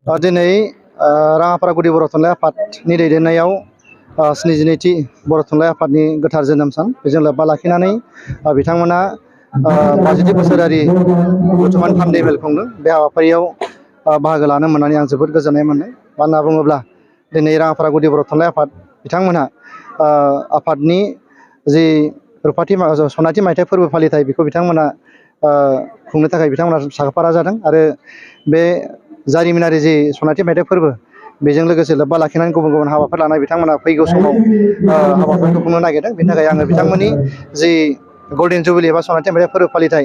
दिनै राङापारा गुदि बर' थुनलाइ आफादनि दैदेननायाव 72थि बर' थुनलाइ आफादनि गोथार जोनोम सान बेजों लोब्बा लाखिनानै बिथांमोना 50थि बोसोरारि जथुम्मानि थान्दै मेल खुंदों। बे हाबाफारियाव बाहागो लानो मोननानै आं जोबोद गोजोननाय मोनदों। मानो होनना बुङोब्ला दिनै राङापारा गुदि बर' थुनलाइ आफाद बिथांमोनहा आफादनि जि सनाथि मायथाइ फोरबो फालिथाय बेखौ बिथांमोना खुंनो थाखाय बिथांमोना साखाफारा जादों आरो बे जारिमिनारि जि सनाथि मायथाइ फोरबो बेजों लोगोसे लोब्बा लाखिनानै गुबुन गुबुन हाबाफोर लानाय बिथांमोना फैगौ समाव हाबाफोरखौ खुंनो नागिरदों। बेनि थाखाय आङो बिथांमोननि जि गल्डेन जुबिलि एबा सनाथि मायथाइ फोरबो फालिथाय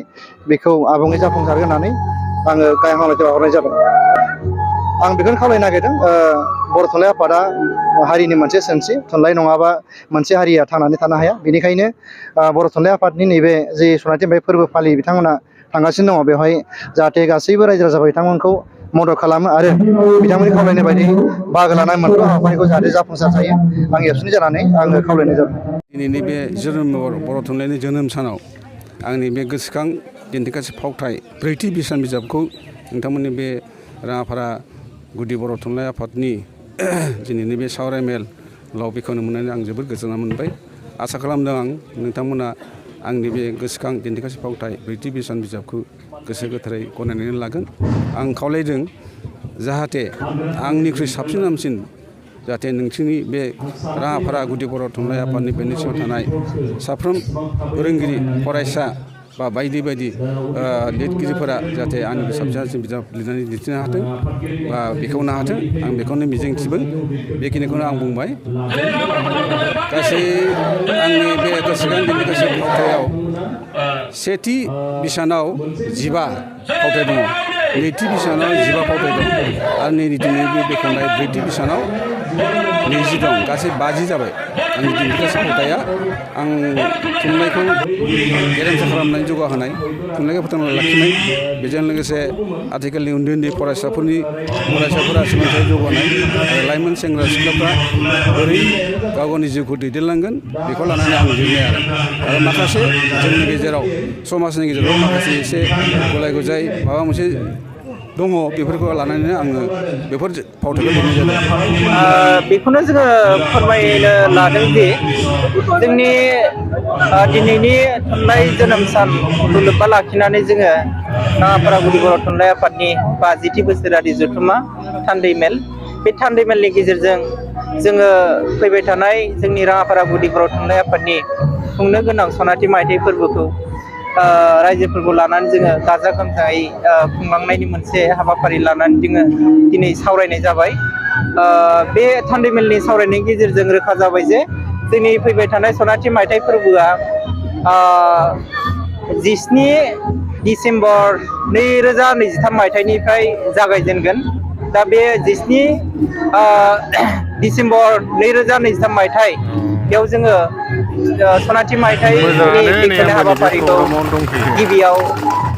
बेखौ आबुङै जाफुंसार होनानै आङो गाहाय हामलायथि बावहरनाय जादों। आं बेखौनो खावलायनो नागिरदों बर' थुनलाइ आफादा हारिनि मोनसे सोनस्रि, थुनलाइ नङाबा मोनसे हारिया थांनानै थानो हाया। बेनिखायनो बर' थुनलाइ आफादनि नैबे जि सनाथि मायथाइ फोरबो फालि बिथांमोना थांगासिनो दङ बेवहाय जाहाथे गासैबो रायजो राजाफोर बिथांमोनखौ मदद खालामो आरो बिथांमोननि खावलायनाय बायदि बाहागो लानाय मोनफ्रोम हाबाफारिखौ जाहाथे जाफुंसार जायो आं एबसुनि जानानै आङो खावलायनाय जादों। दिनैनि बे बर' थुनलाइनि जोनोम सानाव आंनि बे गोसोखां दिन्थिगासे फावथाय ब्रैथि बिसान बिजाबखौ नोंथांमोननि बे राङापारा गुदि बर' थुनलाइ आफादनि दिनैनि बे सावराय मेलाव बेखेवनो मोननानै आं जोबोद गोजोननाय मोनबाय। आसा खालामदों आं नोंथांमोना आंनि बे गोसोखां दिन्थिगासे फावथाय ब्रैथि बिसान बिजाबखौ गोसो गोथारै गनायनानै लागोन। आं खावलायदों जाहाथे आंनिख्रुइ साबसिन हामसिन जाहाथे नोंसोरनि बे राङापारा गुदि बर' थुनलाइ आफादनि बेनि सिङाव थानाय साफ्रोम फोरोंगिरि फरायसा बा बायदि बायदि लिरगिरिफोरा जाहाथे आंनिख्रुइ साबसिन हामसिन बिजाब लिरनानै दिन्थिनो हाथों बा बेखेवनो हाथों आं बेखौनो मिजिंथिबाय। बेखिनिखौनो आं बुंबाय। गासै आंनि बे गोसोखां दिन्थिगासे फावथायाव सेथि बिसानाव 15 फावथाय दङ, नैथि बिसानाव 15 फावथाय दं आरो दिनै बे बेखेवनाय ब्रैथि बिसानाव 20 दं, गासै 50 जाबाय। आंनि दिन्थिगासे फावथाया आं थुनलाइखौ गेरेमसा खालामनानै जौगाहोनाय, थुनलाइखौ फोथांना लाखिनाय, बेजों लोगोसे आथिखालनि उन्दै उन्दै फरायसाफोरा सोलोंथाइ जौगानाय आरो लाइमोन सेंग्रा सिख्लाफ्रा बोरै गाव गावनि जिउखौ दैदेनलांगोन बेखौ लानानै आं लिरनाय आरो माखासे जोंनि गेजेराव समाजनि गेजेराव माखासे एसे गुलाय गुजाय माबा मोनसे दङ बेफोरखौ लानानैनो आङो बेफोर फावथायखौ लिरनाय जादों। बेखौनो जोङो फोरमायनो लादों दि जोंनि दिनैनि थुनलाइ जोनोम सानखौ लोब्बा लाखिनानै जोङो राङापारा गुदि बर' थुनलाइ आफादनि 50थि बोसोरारि जथुम्मा थान्दै मेल, बे थान्दै मेलनि गेजेरजों जोङो फैबाय थानाय जोंनि राङापारा गुदि बर' थुनलाइ आफादनि खुंनो गोनां सनाथि मायथाइ फोरबोखौ रायजोफोरखौ लानानै जोङो गाजा गोमजायै खुंलांनायनि मोनसे हाबाफारि लानानै जोङो दिनै सावरायनाय जाबाय। बे थान्दै मेलनि सावरायनायनि गेजेरजों रोखा जाबाय जे जोंनि फैबाय थानाय सनाथि मायथाइ फोरबोआ 17 डिसेम्बर 2023 मायथाइनिफ्राय जागायजेनगोन। दा बे 17 डिसेम्बर 2023 मायथाइ बेयाव जोङो सनाथि मायथाइनि बेखेवनाय हाबाफारिखौ गिबियाव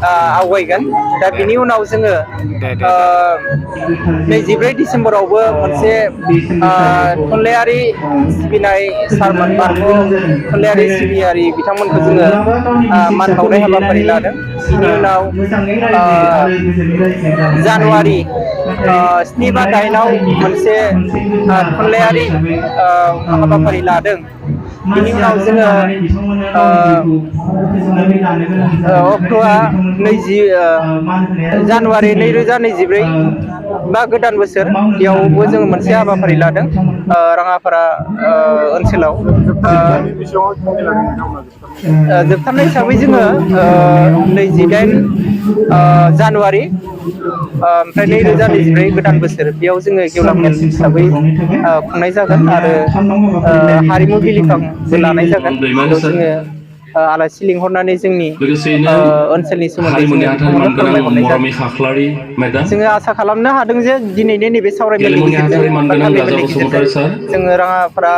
आवगायगोन। दा बिनि उनाव जोङो 24 डिसेम्बरावबो मोनसे थुनलाइयारि सिबिनाय सारमोन बान्थु थुनलाइयारि सिबियारि बिथांमोनखौ जोङो मान बावनाय हाबाफारि लादों। बिनि उनाव जानुवारि 7 बा 8 मोनसे थुनलाइयारि हाबाफारि लादों। बिनि उनाव जोङो अक्ट'आ जानुवारि 2024 बा गोदान बोसोर बेयावबो जोङो मोनसे हाबाफारि लादों राङापारा ओनसोलाव। जोबथारनाय हिसाबै जोङो 28 जानुवारि ओमफ्राय 2024 गोदान बोसोर बेयाव जोङो गेवलां मेल हिसाबै खुंनाय जागोन आरो हारिमु बिलिफांबो लानाय जागोन। बेयाव जोङो आलासि लिंहरनानै जोंनि ओनसोलनि सोमोन्दै जोङो बिथांमोननो फोरमायहरनाय जागोन। जोङो आसा खालामनो हादों जे दिनैनि नैबे सावरायमेलनि गेजेरजों बा थान्दै मेलनि गेजेरजों जोङो राङापारा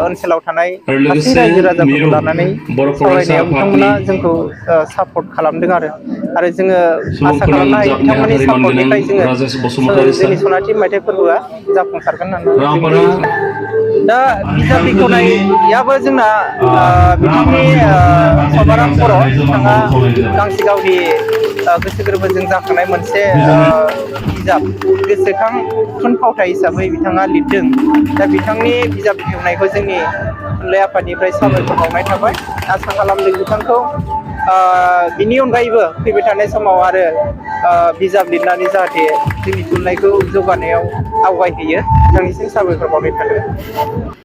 ओनसोलाव थानाय गासै रायजो राजाफोरखौ लानानै सावरायनायाव बिथांमोना जोंखौ सापर्ट खालामदों आरो जोङो आसा खालामनो हायो बिथांमोननि सापर्टनिफ्राय जोङो जोंनि सनाथि मायथाइ फोरबोआ जाफुंसारगोन होननानै जों मिजिंथियो। दा बिजाब बेखेवनायाबो जोंना बिथांनि सभाराम बर' बिथाङा गांसे गावनि गोसो गोरबोजों जाखांनाय मोनसे बिजाब गोसोखां थुनफावथाय हिसाबै बिथाङा लिरदों। दा बिथांनि बिजाब बेखेवनायखौ जोंनि थुनलाइ आफादनिफ्राय साबायखर बावनाय थाबाय। आसा खालामदों बिथांखौ बिनि अनगायैबो फैबाय थानाय समाव आरो बिजाब लिरनानै जाहाथे जोंनि थुनलाइखौ जौगानायाव आवगायहैयो। बिथांनिसिम साबायखर बावनाय थाबाय।